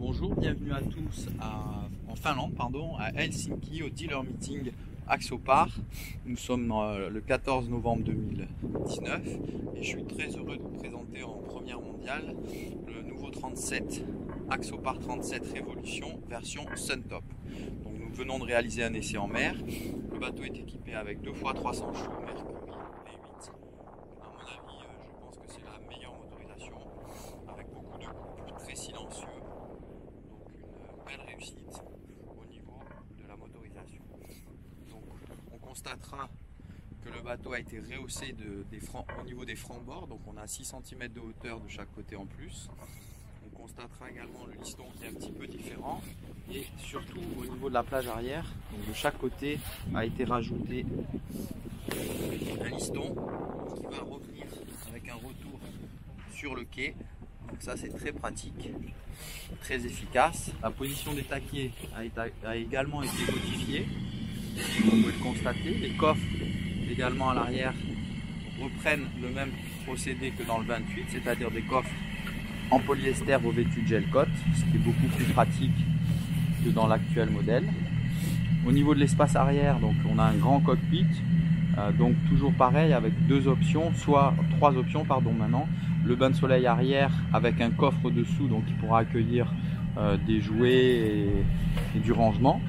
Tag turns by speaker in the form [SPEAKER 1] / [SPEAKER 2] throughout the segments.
[SPEAKER 1] Bonjour, bienvenue à tous en Finlande, à Helsinki, au dealer meeting Axopar. Nous sommes le 14 novembre 2019 et je suis très heureux de vous présenter en première mondiale le nouveau 37 Axopar 37 Révolution version Suntop. Donc nous venons de réaliser un essai en mer. Le bateau est équipé avec 2 fois 300 chevaux Mercury V8. À mon avis, je pense que c'est la meilleure motorisation avec beaucoup de couple, très silencieux. Belle réussite au niveau de la motorisation. Donc, on constatera que le bateau a été rehaussé au niveau des francs-bords, donc on a 6 cm de hauteur de chaque côté en plus. On constatera également le liston qui est un petit peu différent et surtout au niveau de la plage arrière, donc de chaque côté a été rajouté un liston qui va revenir avec un retour sur le quai. Donc ça c'est très pratique, très efficace. La position des taquets a également été modifiée, vous pouvez le constater. Les coffres également à l'arrière reprennent le même procédé que dans le 28, c'est-à-dire des coffres en polyester revêtus de gel coat, ce qui est beaucoup plus pratique que dans l'actuel modèle. Au niveau de l'espace arrière, donc on a un grand cockpit, donc toujours pareil avec trois options maintenant. Le bain de soleil arrière avec un coffre dessous, donc qui pourra accueillir des jouets et du rangement.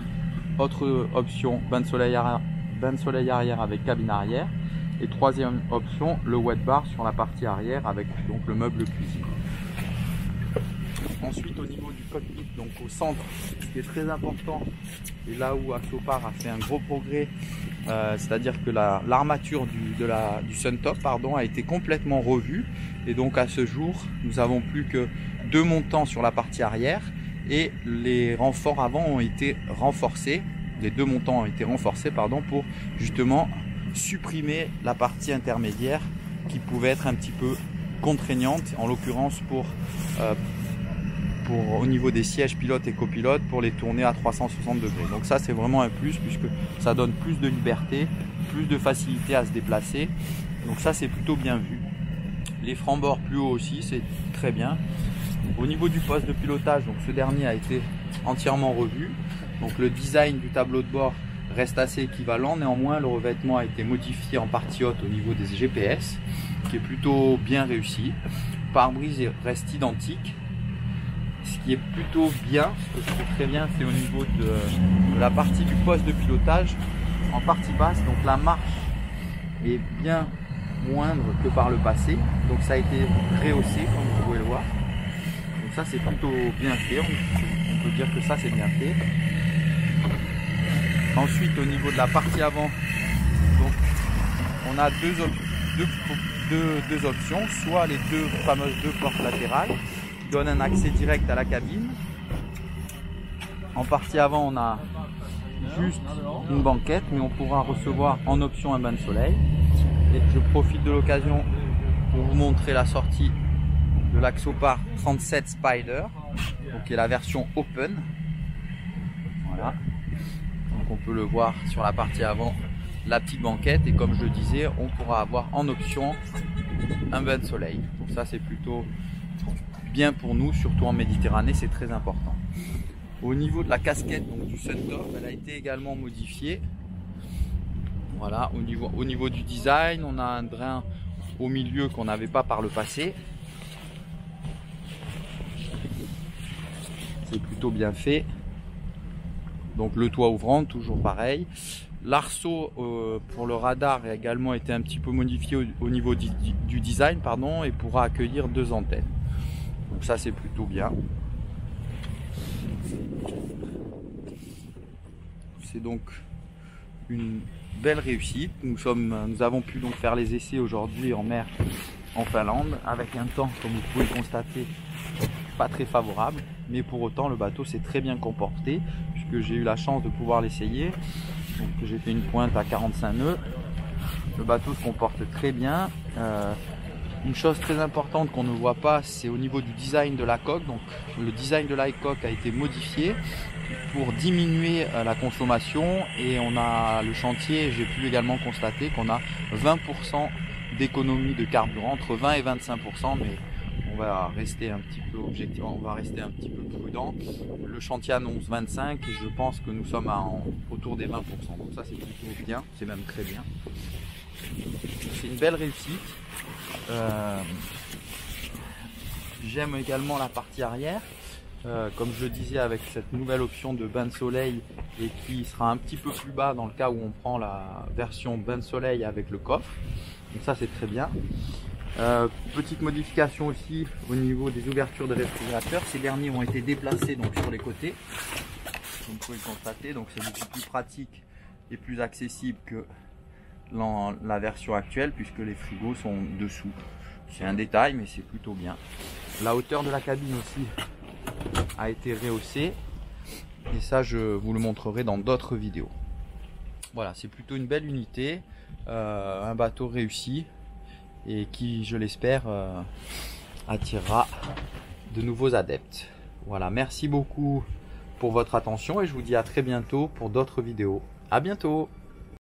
[SPEAKER 1] Autre option, bain de soleil arrière avec cabine arrière. Et troisième option, le wet bar sur la partie arrière avec donc le meuble cuisine. Ensuite, au niveau du cockpit, donc au centre, ce qui est très important, et là où Axopar a fait un gros progrès, c'est-à-dire que l'armature du Suntop a été complètement revue. Et donc à ce jour, nous avons plus que 2 montants sur la partie arrière et les renforts avant ont été renforcés. Les 2 montants ont été renforcés pour justement supprimer la partie intermédiaire qui pouvait être un petit peu contraignante, en l'occurrence au niveau des sièges pilote et copilote pour les tourner à 360 degrés. Donc ça c'est vraiment un plus puisque ça donne plus de liberté, plus de facilité à se déplacer. Donc ça c'est plutôt bien vu. Les francs-bords plus hauts aussi, c'est très bien. Au niveau du poste de pilotage, donc ce dernier a été entièrement revu. Donc le design du tableau de bord reste assez équivalent. Néanmoins, le revêtement a été modifié en partie haute au niveau des GPS, qui est plutôt bien réussi. Le pare-brise reste identique. Ce qui est plutôt bien, ce que je trouve très bien, c'est au niveau de la partie du poste de pilotage en partie basse. Donc la marche est bien moindre que par le passé, donc ça a été rehaussé comme vous pouvez le voir. Donc ça c'est plutôt bien fait, on peut dire que ça c'est bien fait. Ensuite au niveau de la partie avant, donc on a deux options, soit les fameuses deux portes latérales qui donnent un accès direct à la cabine. En partie avant on a juste une banquette, mais on pourra recevoir en option un bain de soleil. Et je profite de l'occasion pour vous montrer la sortie de l'Axopar 37 Spider, donc qui est la version Open. Voilà. Donc on peut le voir sur la partie avant, la petite banquette, et comme je le disais, on pourra avoir en option un bain de soleil. Donc ça c'est plutôt bien pour nous, surtout en Méditerranée, c'est très important. Au niveau de la casquette donc du Suntop, elle a été également modifiée. Voilà, au niveau du design, on a un drain au milieu qu'on n'avait pas par le passé. C'est plutôt bien fait. Donc le toit ouvrant, toujours pareil. L'arceau pour le radar a également été un petit peu modifié au niveau du design, et pourra accueillir 2 antennes. Donc ça c'est plutôt bien. C'est donc une belle réussite. Nous avons pu donc faire les essais aujourd'hui en mer en Finlande avec un temps, comme vous pouvez le constater, pas très favorable, mais pour autant le bateau s'est très bien comporté puisque j'ai eu la chance de pouvoir l'essayer. Donc j'ai fait une pointe à 45 nœuds. Le bateau se comporte très bien. Une chose très importante qu'on ne voit pas, c'est au niveau du design de la coque. Donc le design de la coque a été modifié pour diminuer la consommation, et on a le chantier, j'ai pu également constater qu'on a 20% d'économie de carburant, entre 20 et 25%, mais on va rester un petit peu objectif, on va rester un petit peu prudent. Le chantier annonce 25 et je pense que nous sommes autour des 20%. Donc ça c'est plutôt bien, c'est même très bien. C'est une belle réussite. J'aime également la partie arrière. Comme je le disais, avec cette nouvelle option de bain de soleil et qui sera un petit peu plus bas dans le cas où on prend la version bain de soleil avec le coffre. Donc ça c'est très bien. Petite modification aussi au niveau des ouvertures de réfrigérateur. Ces derniers ont été déplacés donc sur les côtés. Comme vous pouvez le constater, donc c'est beaucoup plus pratique et plus accessible que la version actuelle puisque les frigos sont dessous. C'est un détail mais c'est plutôt bien. La hauteur de la cabine aussi a été rehaussée et ça je vous le montrerai dans d'autres vidéos. Voilà, c'est plutôt une belle unité, un bateau réussi et qui, je l'espère, attirera de nouveaux adeptes. Voilà, merci beaucoup pour votre attention et je vous dis à très bientôt pour d'autres vidéos. À bientôt!